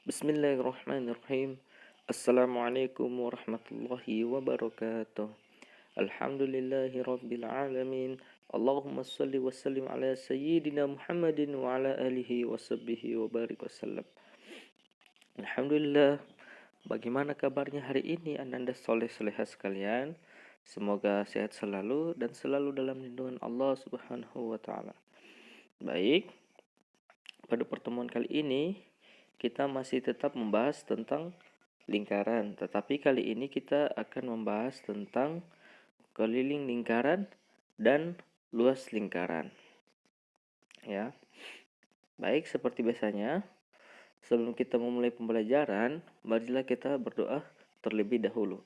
Bismillahirrahmanirrahim. Assalamualaikum warahmatullahi wabarakatuh. Alhamdulillahi rabbil alamin. Allahumma salli wa sallim ala sayyidina Muhammadin wa ala alihi wa sahbihi wa barik wasallam. Alhamdulillah. Bagaimana kabarnya hari ini Ananda soleh-soleha sekalian? Semoga sehat selalu dan selalu dalam lindungan Allah Subhanahu wa taala. Baik, pada pertemuan kali ini kita masih tetap membahas tentang lingkaran, tetapi kali ini kita akan membahas tentang keliling lingkaran dan luas lingkaran. Ya. Baik, seperti biasanya, sebelum kita memulai pembelajaran, marilah kita berdoa terlebih dahulu.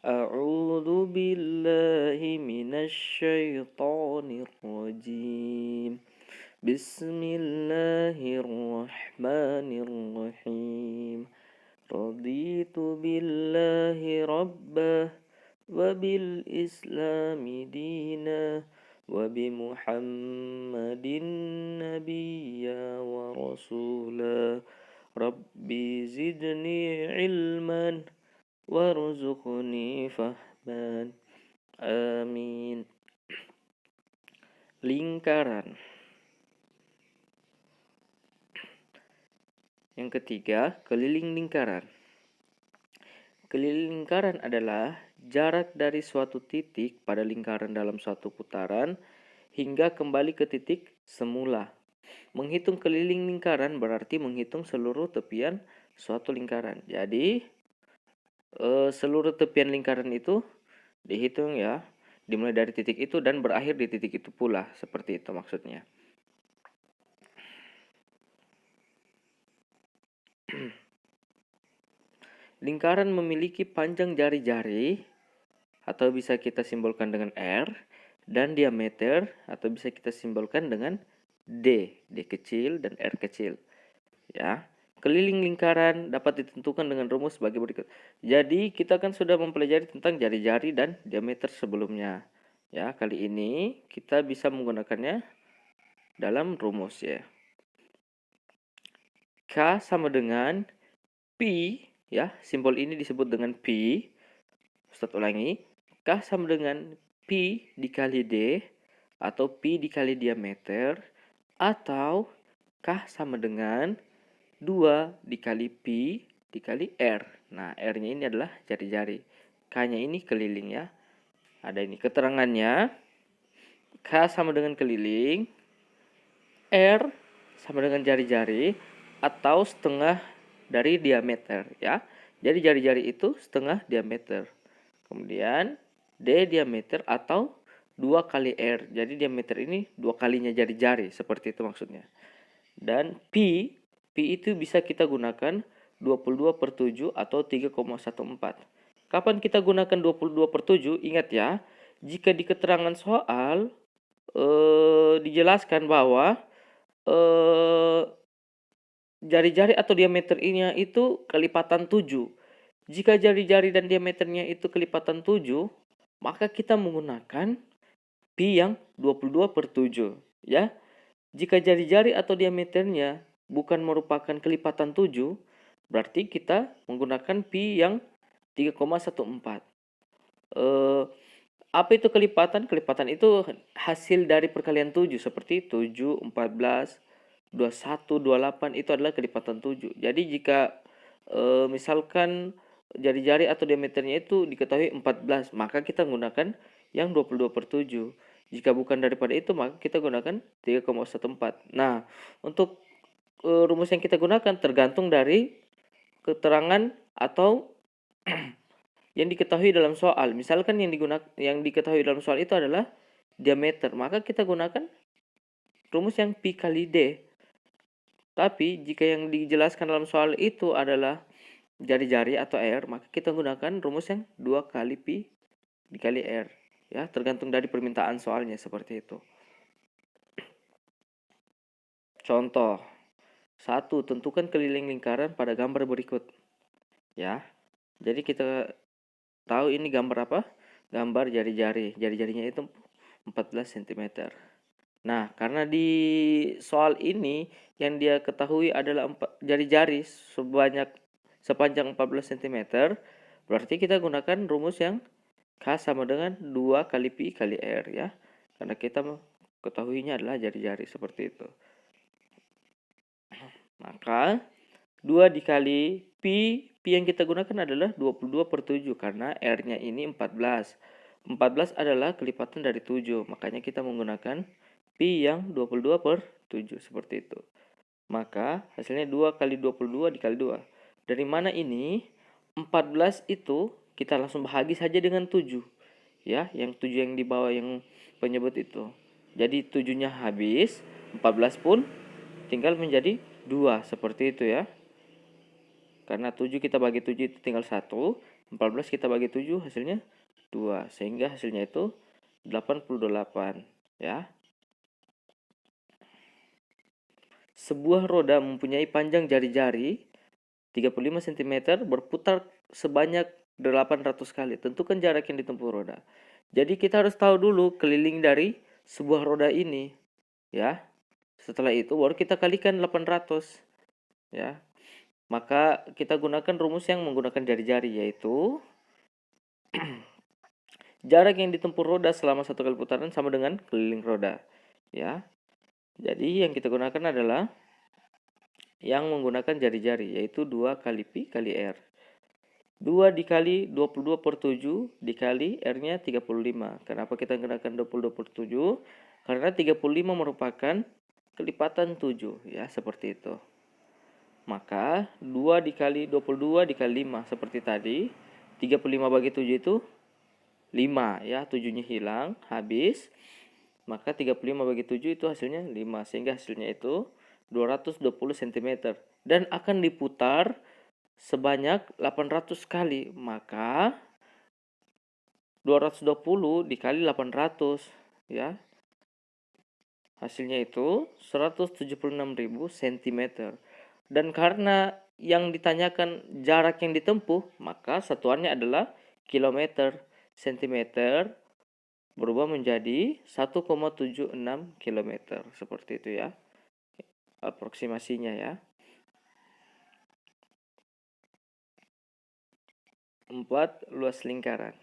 A'udzu billahi minasy syaithanir rajim. Bismillahirrahmanirrahim. Raditu billahi rabbah wa bil islami dina wa bi muhammadin nabiyya wa rasula. Rabbi zidni ilman warzuqni fahman. Amin. Lingkaran. Yang ketiga, keliling lingkaran. Keliling lingkaran adalah jarak dari suatu titik pada lingkaran dalam suatu putaran hingga kembali ke titik semula. Menghitung keliling lingkaran berarti menghitung seluruh tepian suatu lingkaran. Jadi, seluruh tepian lingkaran itu dihitung ya, dimulai dari titik itu dan berakhir di titik itu pula. Seperti itu maksudnya. Lingkaran memiliki panjang jari-jari atau bisa kita simbolkan dengan R, dan diameter atau bisa kita simbolkan dengan D kecil dan R kecil. Ya. Keliling lingkaran dapat ditentukan dengan rumus sebagai berikut. Jadi kita kan sudah mempelajari tentang jari-jari dan diameter sebelumnya. Ya, kali ini kita bisa menggunakannya dalam rumus ya. K sama dengan Pi, ya, simbol ini disebut dengan Pi. Ustadz ulangi. K sama dengan Pi dikali D atau Pi dikali diameter, atau K sama dengan 2 dikali Pi dikali R. Nah, R-nya ini adalah jari-jari. K-nya ini keliling ya. Ada ini keterangannya. K sama dengan keliling, R sama dengan jari-jari atau setengah dari diameter ya. Jadi jari-jari itu setengah diameter. Kemudian D diameter atau 2 kali R. Jadi diameter ini 2 kalinya jari-jari. Seperti itu maksudnya. Dan Pi itu bisa kita gunakan 22/7 atau 3,14. Kapan kita gunakan 22/7? Ingat ya, jika di keterangan soal dijelaskan bahwa jari-jari atau diameternya itu kelipatan 7. Jika jari-jari dan diameternya itu kelipatan 7, maka kita menggunakan pi yang 22/7 ya. Jika jari-jari atau diameternya bukan merupakan kelipatan 7, berarti kita menggunakan pi yang 3,14. Apa itu kelipatan? Kelipatan itu hasil dari perkalian 7, seperti 7, 14, 21, 28 itu adalah kelipatan 7. Jadi jika misalkan jari-jari atau diameternya itu diketahui 14, maka kita menggunakan yang 22/7. Jika bukan daripada itu, maka kita gunakan 3,14. Nah, untuk rumus yang kita gunakan tergantung dari keterangan atau yang diketahui dalam soal. Misalkan yang diketahui dalam soal itu adalah diameter, maka kita gunakan rumus yang pi kali D. Tapi jika yang dijelaskan dalam soal itu adalah jari-jari atau R, maka kita gunakan rumus yang 2 kali pi dikali R. Ya, tergantung dari permintaan soalnya seperti itu. Contoh 1. Tentukan keliling lingkaran pada gambar berikut. Ya. Jadi kita tahu ini gambar apa? Gambar jari-jari. Jari-jarinya itu 14 cm. Nah, karena di soal ini yang dia ketahui adalah jari-jari sepanjang 14 cm, berarti kita gunakan rumus yang K sama dengan 2 kali Pi kali R ya. Karena kita ketahuinya adalah jari-jari seperti itu. Maka 2 dikali Pi yang kita gunakan adalah 22/7 karena R-nya ini 14. 14 adalah kelipatan dari 7, makanya kita menggunakan Pi yang 22/7 seperti itu. Maka hasilnya 2 kali 22 dikali 2. Dari mana ini? 14 itu kita langsung bahagi saja dengan 7. Ya, yang 7 yang di bawah yang penyebut itu. Jadi 7-nya habis, 14 pun tinggal menjadi 2 seperti itu ya. Karena 7 kita bagi 7 itu tinggal 1, 14 kita bagi 7 hasilnya 2. Sehingga hasilnya itu 88 ya. Sebuah roda mempunyai panjang jari-jari 35 cm berputar sebanyak 800 kali. Tentukan jarak yang ditempuh roda. Jadi kita harus tahu dulu keliling dari sebuah roda ini ya. Setelah itu baru kita kalikan 800 ya. Maka kita gunakan rumus yang menggunakan jari-jari, yaitu jarak yang ditempuh roda selama 1 kali putaran sama dengan keliling roda ya. Jadi yang kita gunakan adalah yang menggunakan jari-jari, yaitu 2 kali Pi kali R. 2 dikali 22/7 dikali R-nya 35. Kenapa kita gunakan 22/7? Karena 35 merupakan kelipatan 7 ya, seperti itu. Maka 2 dikali 22 dikali 5 seperti tadi. 35 bagi 7 itu 5 ya, 7-nya hilang, habis. Maka 35 bagi 7 itu hasilnya 5, sehingga hasilnya itu 220 cm dan akan diputar sebanyak 800 kali. Maka 220 dikali 800 ya. Hasilnya itu 176.000 cm. Dan karena yang ditanyakan jarak yang ditempuh, maka satuannya adalah kilometer. Sentimeter berubah menjadi 1,76 km. Seperti itu ya. Aproksimasinya ya. 4. Luas lingkaran.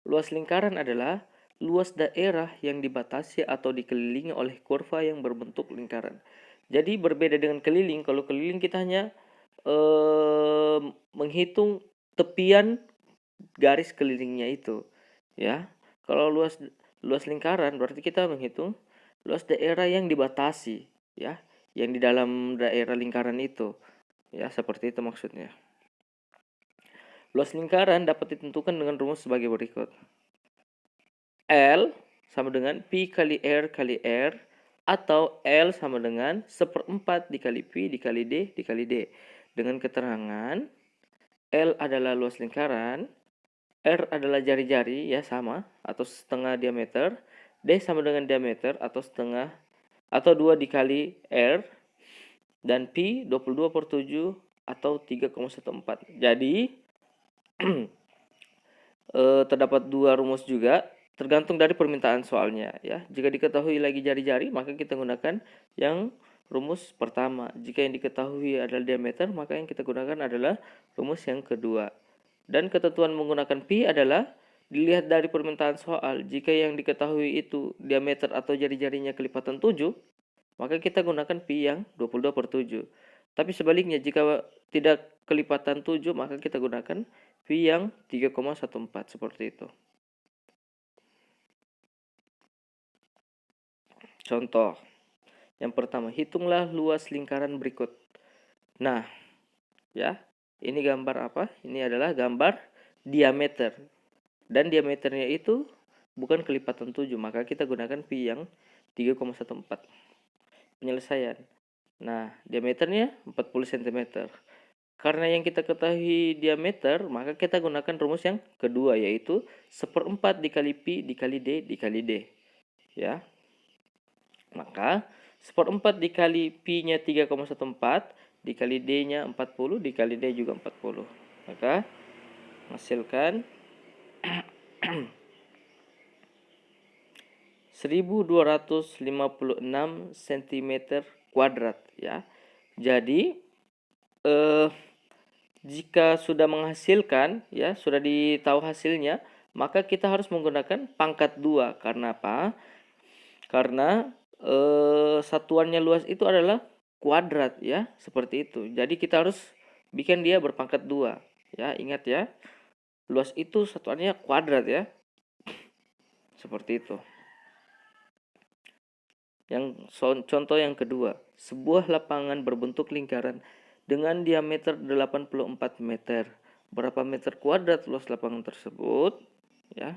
Luas lingkaran adalah luas daerah yang dibatasi atau dikelilingi oleh kurva yang berbentuk lingkaran. Jadi berbeda dengan keliling. Kalau keliling kita hanya menghitung tepian garis kelilingnya itu ya. Kalau luas lingkaran berarti kita menghitung luas daerah yang dibatasi ya, yang di dalam daerah lingkaran itu ya, seperti itu maksudnya. Luas lingkaran dapat ditentukan dengan rumus sebagai berikut. L sama dengan Pi kali R kali R, atau L sama dengan 1/4 dikali Pi dikali D dikali D. Dengan keterangan L adalah luas lingkaran, R adalah jari-jari ya, sama atau setengah diameter, D sama dengan diameter atau setengah atau 2 dikali R, dan Pi 22/7 atau 3,14. Jadi terdapat dua rumus juga, tergantung dari permintaan soalnya ya. Jika diketahui lagi jari-jari, maka kita gunakan yang rumus pertama. Jika yang diketahui adalah diameter, maka yang kita gunakan adalah rumus yang kedua. Dan ketentuan menggunakan pi adalah dilihat dari permintaan soal. Jika yang diketahui itu diameter atau jari-jarinya kelipatan 7, maka kita gunakan pi yang 22/7. Tapi sebaliknya, jika tidak kelipatan 7, maka kita gunakan pi yang 3,14 seperti itu. Contoh. Yang pertama, hitunglah luas lingkaran berikut. Nah, ya, ini gambar apa? Ini adalah gambar diameter. Dan diameternya itu bukan kelipatan 7, maka kita gunakan pi yang 3,14. Penyelesaian. Nah, diameternya 40 cm. Karena yang kita ketahui diameter, maka kita gunakan rumus yang kedua, yaitu 1/4 dikali pi dikali d dikali d. Ya. Maka 1/4 dikali pi-nya 3,14 dikali d-nya 40 dikali d juga 40. Maka menghasilkan 1256 cm kuadrat ya. Jadi jika sudah menghasilkan ya, sudah ditahu hasilnya, maka kita harus menggunakan pangkat 2. Karena apa? Karena satuannya luas itu adalah kuadrat ya, seperti itu. Jadi kita harus bikin dia berpangkat 2 ya. Ingat ya, luas itu satuannya kuadrat ya, seperti itu. Contoh yang kedua, sebuah lapangan berbentuk lingkaran dengan diameter 84 meter. Berapa meter kuadrat luas lapangan tersebut? Ya.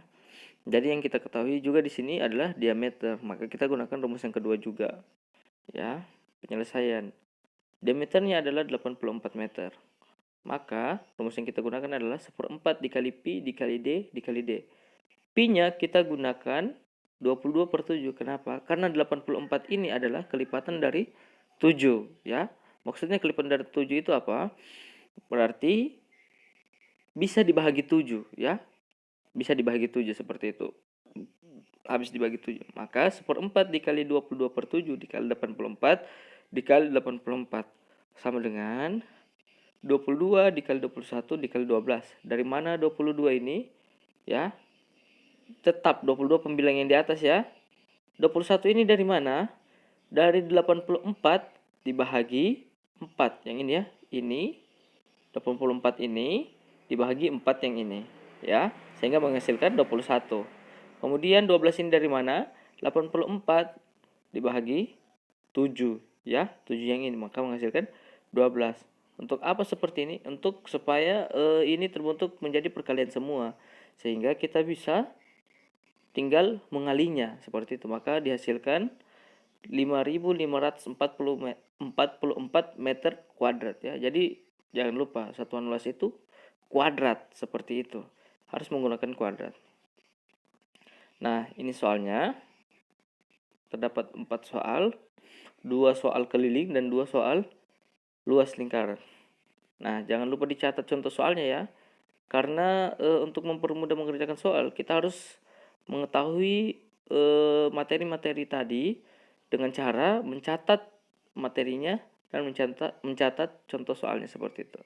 Jadi yang kita ketahui juga di sini adalah diameter, maka kita gunakan rumus yang kedua juga. Ya, penyelesaian. Diameternya adalah 84 meter. Maka rumus yang kita gunakan adalah 1/4 dikali pi dikali d dikali d. Pi-nya kita gunakan 22/7. Kenapa? Karena 84 ini adalah kelipatan dari 7 ya. Maksudnya kelipatan dari 7 itu apa? Berarti bisa dibagi 7 ya. Bisa dibagi 7 seperti itu. Habis dibagi 7. Maka 1/4 dikali 22/7 dikali 84 dikali 84 sama dengan 22 dikali 21 dikali 12. Dari mana 22 ini? Ya. Tetap 22 pembilang yang di atas ya. 21 ini dari mana? Dari 84 dibagi 4. Yang ini ya. Ini 84 ini dibagi 4 yang ini ya. Sehingga menghasilkan 21. Kemudian 12 ini dari mana? 84 dibagi 7 ya. 7 yang ini maka menghasilkan 12. Untuk apa seperti ini? Untuk supaya ini terbentuk menjadi perkalian semua. Sehingga kita bisa tinggal mengalinya seperti itu, maka dihasilkan 5544 meter kuadrat ya. Jadi jangan lupa satuan luas itu kuadrat, seperti itu, harus menggunakan kuadrat. Nah, ini soalnya terdapat 4 soal, 2 soal keliling dan 2 soal luas lingkaran. Nah, jangan lupa dicatat contoh soalnya ya, karena untuk mempermudah mengerjakan soal kita harus mengetahui materi-materi tadi dengan cara mencatat materinya dan mencatat contoh soalnya seperti itu.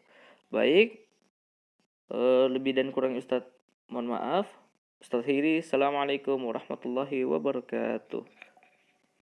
Baik, lebih dan kurang Ustadz mohon maaf. Ustadz Hiri, Assalamualaikum warahmatullahi wabarakatuh.